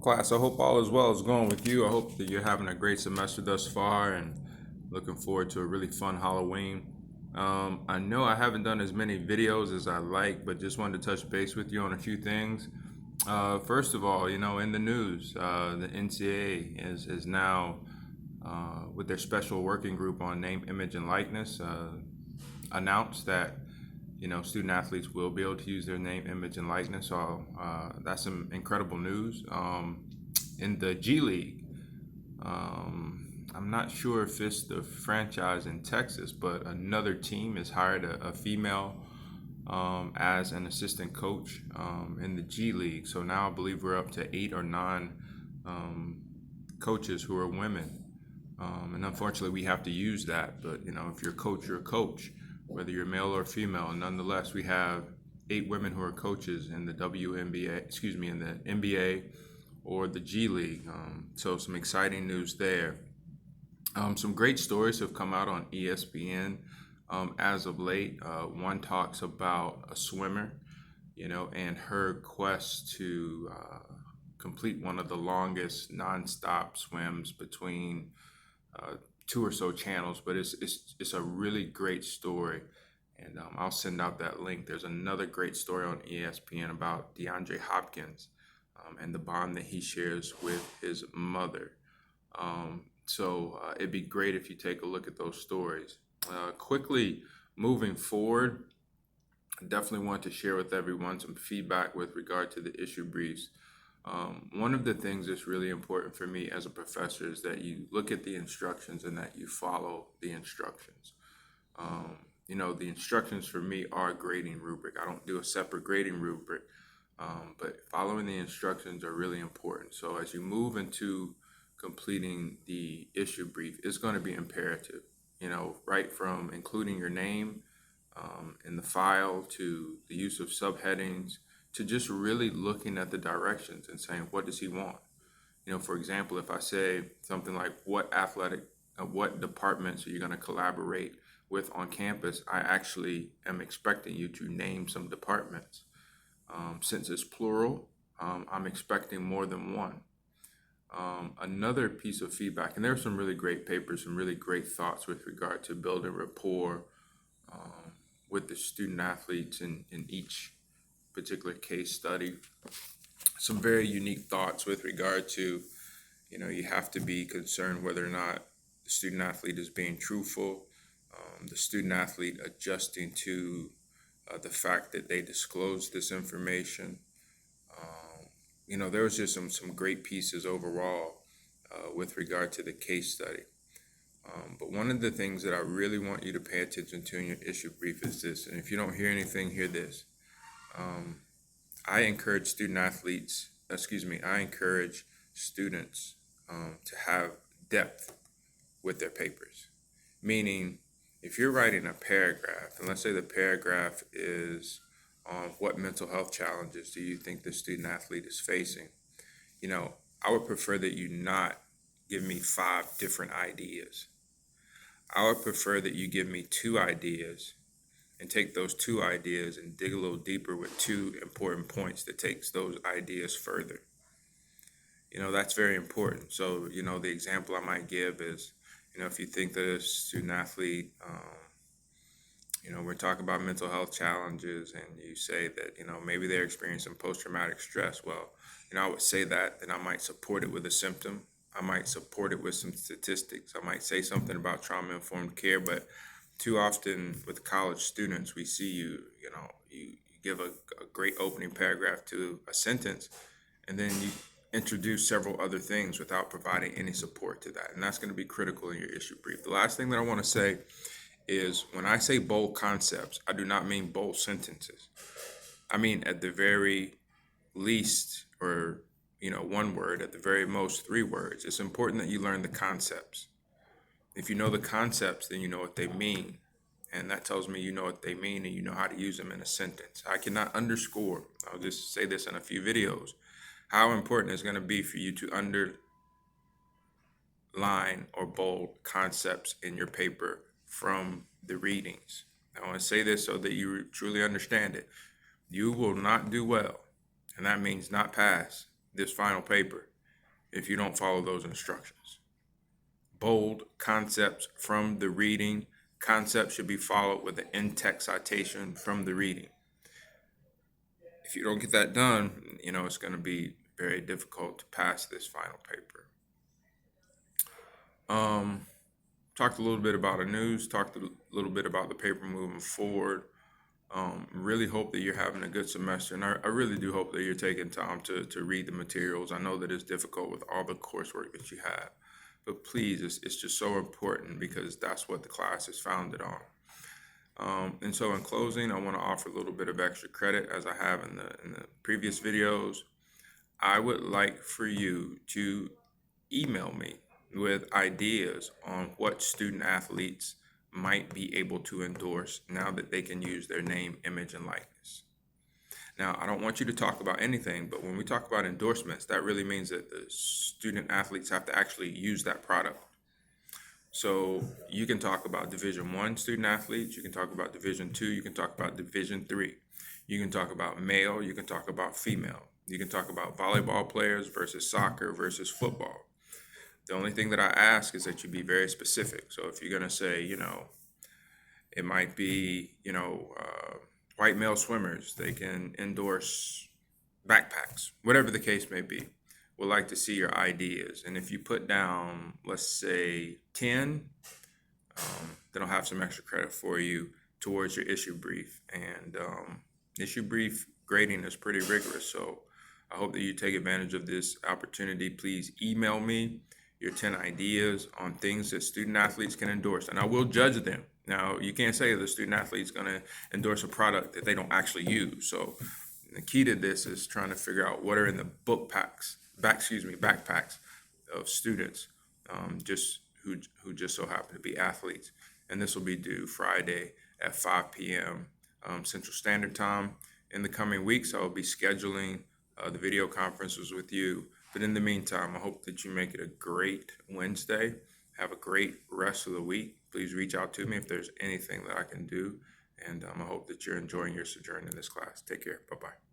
Class, I hope all is well is going with you. I hope that you're having a great semester thus far and looking forward to a really fun Halloween. I know I haven't done as many videos as I like, but just wanted to touch base with you on a few things. First of all, in the news, the NCAA is now with their special working group on name, image, and likeness, announced that student athletes will be able to use their name, image, and likeness. So that's some incredible news. In the G League, I'm not sure if it's the franchise in Texas, but another team has hired a female as an assistant coach in the G League. So now I believe we're up to 8 or 9 um, coaches who are women. And unfortunately, we have to use that. But if you're a coach, you're a coach, whether you're male or female. And nonetheless, we have 8 women who are coaches in the WNBA, excuse me, in the NBA or the G League. So some exciting news there. Some great stories have come out on ESPN as of late. One talks about a swimmer, and her quest to complete one of the longest nonstop swims between uh, 2 or so channels. But it's a really great story, and I'll send out that link. There's another great story on ESPN about DeAndre Hopkins and the bond that he shares with his mother. So it'd be great if you take a look at those stories. Quickly moving forward, I definitely want to share with everyone some feedback with regard to the issue briefs. One of the things that's really important for me as a professor is that you look at the instructions and that you follow the instructions. The instructions for me are a grading rubric. I don't do a separate grading rubric, but following the instructions are really important. So as you move into completing the issue brief, it's going to be imperative, right from including your name in the file to the use of subheadings to just really looking at the directions and saying, what does he want? For example, if I say something like, what departments are you going to collaborate with on campus, I actually am expecting you to name some departments. Since it's plural, I'm expecting more than one. Another piece of feedback, and there are some really great papers, some really great thoughts with regard to building rapport um, with the student athletes in each particular case study. Some very unique thoughts with regard to, you have to be concerned whether or not the student athlete is being truthful, the student athlete adjusting to the fact that they disclose this information. There was just some great pieces overall with regard to the case study. But one of the things that I really want you to pay attention to in your issue brief is this, and if you don't hear anything, hear this. Um, I encourage I encourage students to have depth with their papers. Meaning, if you're writing a paragraph, and let's say the paragraph is on what mental health challenges do you think the student athlete is facing, I would prefer that you not give me 5 different ideas. I would prefer that you give me 2 ideas and take those 2 ideas and dig a little deeper with 2 important points that takes those ideas further. That's very important. So, the example I might give is, if you think that a student athlete, we're talking about mental health challenges, and you say that, maybe they're experiencing post-traumatic stress. Well, I would say that, then I might support it with a symptom. I might support it with some statistics. I might say something about trauma-informed care, but too often with college students, we see you give a great opening paragraph to a sentence, and then you introduce several other things without providing any support to that. And that's going to be critical in your issue brief. The last thing that I want to say is when I say bold concepts, I do not mean bold sentences. I mean, at the very least, or, one word, at the very most, 3 words. It's important that you learn the concepts. If you know the concepts, then you know what they mean. And that tells me you know what they mean and you know how to use them in a sentence. I cannot underscore, I'll just say this in a few videos, how important it's going to be for you to underline or bold concepts in your paper from the readings. I want to say this so that you truly understand it. You will not do well, and that means not pass this final paper, if you don't follow those instructions. Bold concepts from the reading. Concepts should be followed with an in-text citation from the reading. If you don't get that done, it's going to be very difficult to pass this final paper. Talked a little bit about the news, talked a little bit about the paper moving forward. Really hope that you're having a good semester, and I really do hope that you're taking time to read the materials. I know that it's difficult with all the coursework that you have, but please, it's just so important because that's what the class is founded on. And so in closing, I want to offer a little bit of extra credit as I have in the previous videos. I would like for you to email me with ideas on what student athletes might be able to endorse now that they can use their name, image, and likeness. Now, I don't want you to talk about anything, but when we talk about endorsements, that really means that the student athletes have to actually use that product. So you can talk about Division I student athletes, you can talk about Division II, you can talk about Division III, you can talk about male, you can talk about female, you can talk about volleyball players versus soccer versus football. The only thing that I ask is that you be very specific. So if you're going to say, it might be, white male swimmers, they can endorse backpacks, whatever the case may be. We'd like to see your ideas. And if you put down, let's say 10, then I'll have some extra credit for you towards your issue brief. And issue brief grading is pretty rigorous. So I hope that you take advantage of this opportunity. Please email me your 10 ideas on things that student athletes can endorse, and I will judge them. Now, you can't say the student athlete's going to endorse a product that they don't actually use. So the key to this is trying to figure out what are in the backpacks of students just who just so happen to be athletes. And this will be due Friday at 5 p.m. Central Standard Time. In the coming weeks, I will be scheduling the video conferences with you. But in the meantime, I hope that you make it a great Wednesday. Have a great rest of the week. Please reach out to me if there's anything that I can do. And I hope that you're enjoying your sojourn in this class. Take care. Bye-bye.